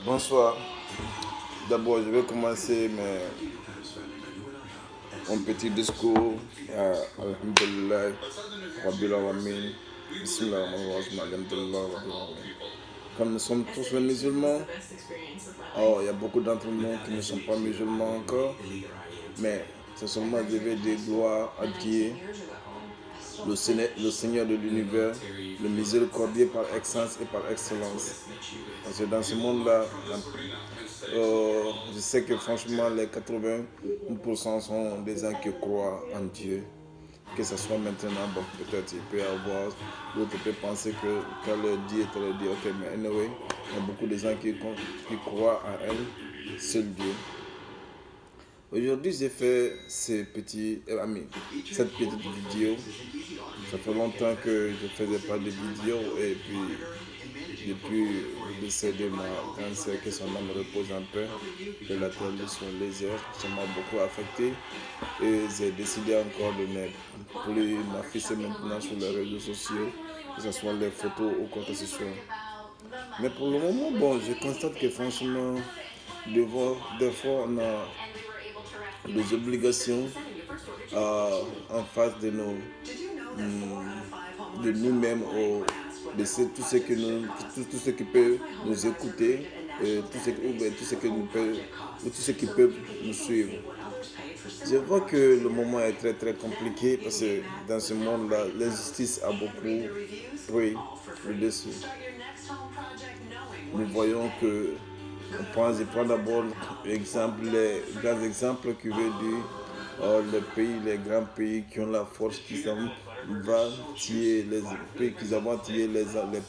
Bonsoir. D'abord, je vais commencer mon petit discours. Alhamdulillah, Rabbil Alamin. Bismillah, Alhamdulillah, Rabbil Alamin. Comme nous sommes tous les musulmans, il y a beaucoup d'entre nous qui ne sont pas musulmans encore, mais c'est seulement je vais dire gloire à Dieu, le Seigneur de l'univers, le miséricordieux par excellence et par excellence. Parce que dans ce monde-là, je sais que franchement, les 80% sont des gens qui croient en Dieu. Que ce soit maintenant, bon, peut-être il peut y avoir, l'autre peut penser que quand leur dit, ok, mais anyway, il y a beaucoup de gens qui croient en elle, seul Dieu. Aujourd'hui, j'ai fait cette petite vidéo. Ça fait longtemps que je ne faisais pas de vidéo et puis depuis le décès de ma grande sœur, que son âme repose en paix, que la terre lui soit légère, ça m'a beaucoup affecté et j'ai décidé encore de ne plus m'afficher maintenant sur les réseaux sociaux, que ce soit les photos ou quoi que ce soit. Mais pour le moment, bon, je constate que franchement, des fois on a des obligations en face de nous-mêmes, de tout ce qui peut nous écouter, tout ce qui peut nous suivre. Je vois que le moment est très très compliqué parce que dans ce monde-là, l'injustice a beaucoup pris le dessus. Nous voyons que je prends d'abord les grands exemples qui veulent dire les grands pays qui ont la force, qui vont tuer les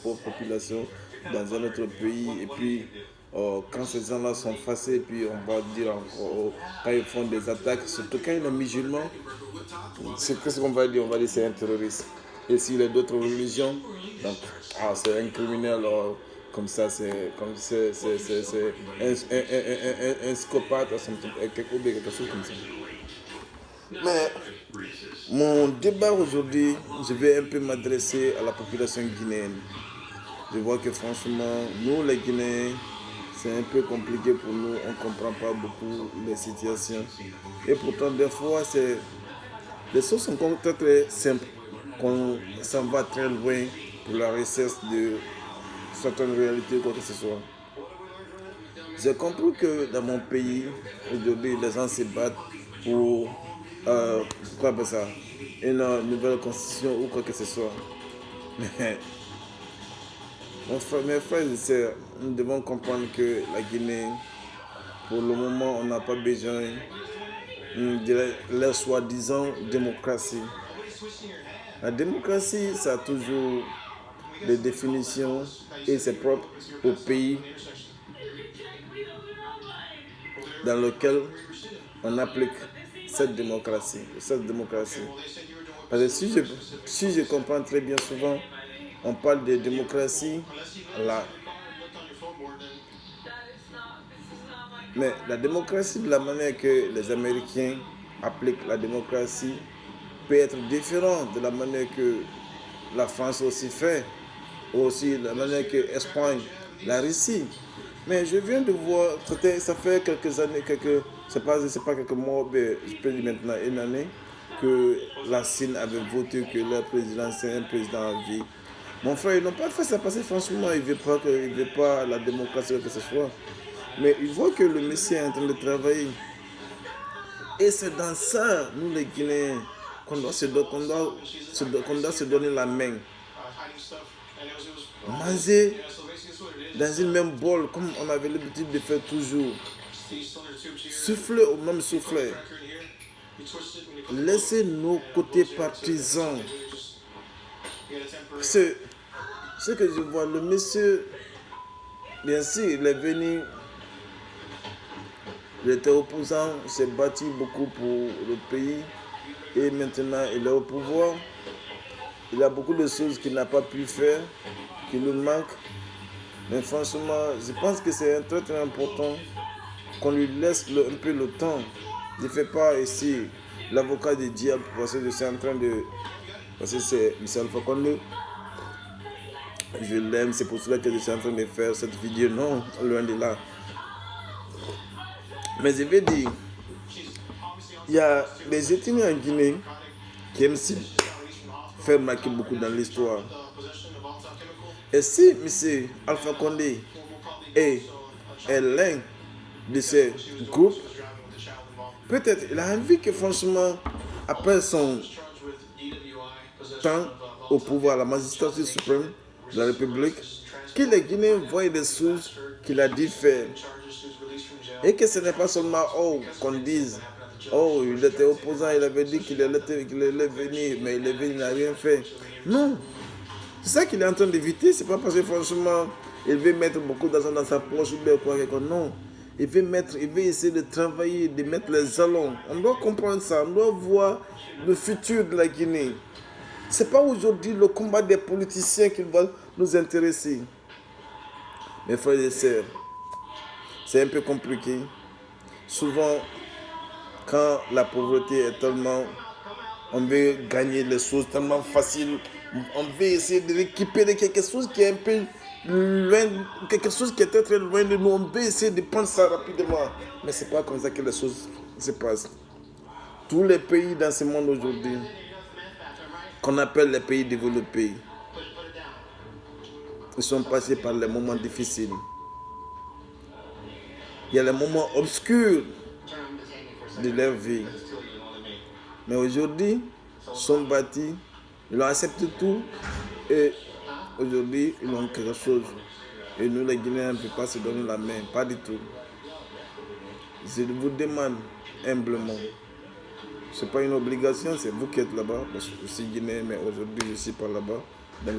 pauvres populations dans un autre pays. Et puis, quand ces gens-là sont fâchés, puis on va dire encore, quand ils font des attaques, surtout quand il est musulman, qu'est-ce qu'on va dire? On va dire que c'est un terroriste. Et s'il est d'autres religions, donc, c'est un criminel. Comme ça, c'est un scopate, quelque chose comme ça. Mais mon débat aujourd'hui, je vais un peu m'adresser à la population guinéenne. Je vois que franchement, nous les Guinéens, c'est un peu compliqué pour nous, on ne comprend pas beaucoup les situations. Et pourtant, des fois, les choses sont très très simples, qu'on s'en va très loin pour la recherche de certaines réalités, quoi que ce soit. J'ai compris que dans mon pays, aujourd'hui, les gens se battent pour une nouvelle constitution ou quoi que ce soit. Mais mes frères et sœurs, nous devons comprendre que la Guinée, pour le moment, on n'a pas besoin de la soi-disant démocratie. La démocratie, ça a toujours des définitions et c'est propre au pays dans lequel on applique cette démocratie. Parce que si je comprends très bien souvent, on parle de démocratie là. Mais la démocratie, de la manière que les Américains appliquent la démocratie, peut être différente de la manière que la France aussi fait, ou aussi la manière que l'Espagne, la Russie. Mais je viens de voir, ça fait quelques années, c'est pas quelques mois, mais je peux dire maintenant une année, que la Chine avait voté que leur président, c'est un président à vie. Mon frère, ils n'ont pas fait ça parce que franchement, ils ne veulent pas la démocratie, que ce soit. Mais ils voient que le Messie est en train de travailler. Et c'est dans ça, nous les Guinéens, qu'on doit se donner la main. Manger dans une même bol, comme on avait l'habitude de faire toujours. Souffler au même soufflet. Laissez nos côtés partisans. Ce que je vois, le monsieur, bien sûr, il est venu, il était opposant, il s'est battu beaucoup pour le pays et maintenant il est au pouvoir. Il a beaucoup de choses qu'il n'a pas pu faire, qui lui manquent. Mais franchement, je pense que c'est très très important qu'on lui laisse un peu le temps. Je ne fais pas ici l'avocat du diable parce que je suis en train de... Parce que c'est Michel Fakonde. je l'aime, c'est pour cela que je suis en train de faire cette vidéo. Non, loin de là. Mais je vais dire, il y a des ethnies en Guinée qui aiment faire marquer beaucoup dans l'histoire. Et si M. Alpha Condé est l'un de ces groupes, peut-être il a envie que franchement, après son temps au pouvoir, la magistrature suprême de la République, que les Guinéens voient des choses qu'il a dit faire. Et que ce n'est pas seulement qu'on dise il était opposant, il avait dit qu'il allait venir, mais il est venu, il n'a rien fait. Non, c'est ça qu'il est en train d'éviter. C'est pas parce que franchement il veut mettre beaucoup d'argent dans sa poche ou bien quoi. Non, il veut essayer de travailler, de mettre les jalons. On doit comprendre ça, on doit voir le futur de la Guinée. C'est pas aujourd'hui le combat des politiciens qui va nous intéresser. Mes frères et sœurs, c'est un peu compliqué. Souvent, quand la pauvreté est tellement... On veut gagner les choses tellement faciles. On veut essayer de récupérer quelque chose qui est un peu loin, quelque chose qui est très très loin de nous. On veut essayer de prendre ça rapidement. Mais ce n'est pas comme ça que les choses se passent. Tous les pays dans ce monde aujourd'hui, qu'on appelle les pays développés, ils sont passés par les moments difficiles. Il y a les moments obscurs de leur vie. Mais aujourd'hui, ils sont bâtis, ils ont accepté tout et aujourd'hui, ils ont quelque chose. Et nous, les Guinéens, on ne peut pas se donner la main, pas du tout. Je vous demande humblement, ce n'est pas une obligation, c'est vous qui êtes là-bas, parce que je suis Guinéen, mais aujourd'hui, je ne suis pas là-bas. Donc,